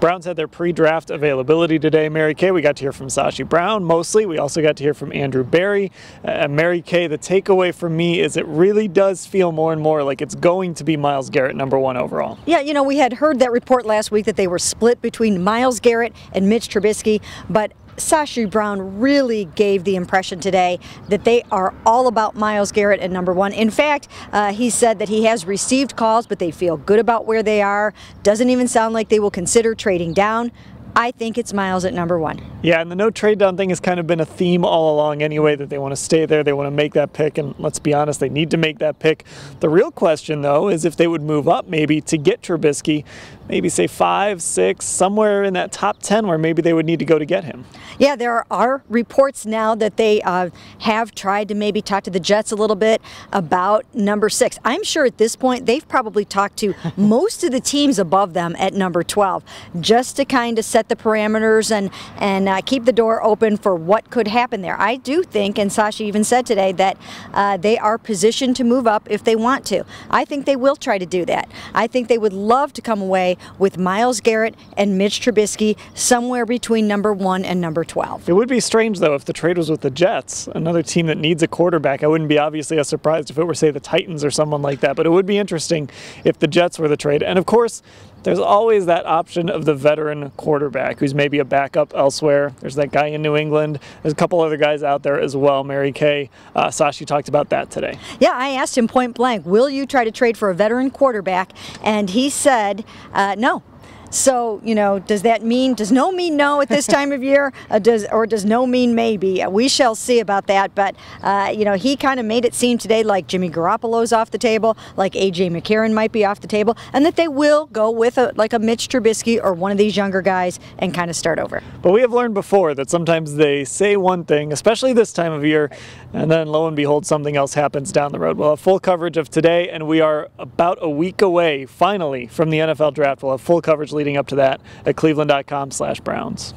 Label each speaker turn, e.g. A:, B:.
A: Browns had their pre-draft availability today. Mary Kay, we got to hear from Sashi Brown mostly. We also got to hear from Andrew Berry. Mary Kay, the takeaway from me is it really does feel more and more like it's going to be Myles Garrett #1 overall.
B: Yeah, you know, we had heard that report last week that they were split between Myles Garrett and Mitch Trubisky, but Sashi Brown really gave the impression today that they are all about Myles Garrett at #1. In fact, he said that he has received calls, but they feel good about where they are. Doesn't even sound like they will consider trading down. I think it's Myles at #1.
A: Yeah, and the no trade down thing has kind of been a theme all along anyway, that they want to stay there, they want to make that pick, and let's be honest, they need to make that pick. The real question, though, is if they would move up maybe to get Trubisky, maybe say 5, 6, somewhere in that top 10 where maybe they would need to go to get him.
B: Yeah, there are reports now that they have tried to maybe talk to the Jets a little bit about #6. I'm sure at this point they've probably talked to most of the teams above them at #12 just to kind of set the parameters and keep the door open for what could happen there. I do think, and Sashi even said today, that they are positioned to move up if they want to. I think they will try to do that. I think they would love to come away with Myles Garrett and Mitch Trubisky somewhere between #1 and #12.
A: It would be strange, though, if the trade was with the Jets, another team that needs a quarterback. I wouldn't be obviously as surprised if it were, say, the Titans or someone like that, but it would be interesting if the Jets were the trade. And, of course, there's always that option of the veteran quarterback who's maybe a backup elsewhere. There's that guy in New England. There's a couple other guys out there as well. Mary Kay, Sashi talked about that today.
B: Yeah, I asked him point blank, will you try to trade for a veteran quarterback? And he said no. So, you know, does that mean, does no mean no at this time of year? Does no mean maybe? We shall see about that. But, you know, he kind of made it seem today like Jimmy Garoppolo's off the table, like A.J. McCarron might be off the table, and that they will go with like a Mitch Trubisky or one of these younger guys and kind of start over.
A: But we have learned before that sometimes they say one thing, especially this time of year, and then lo and behold, something else happens down the road. We'll have full coverage of today, and we are about a week away, finally, from the NFL Draft. We'll have full coverage leading up to that at cleveland.com/Browns.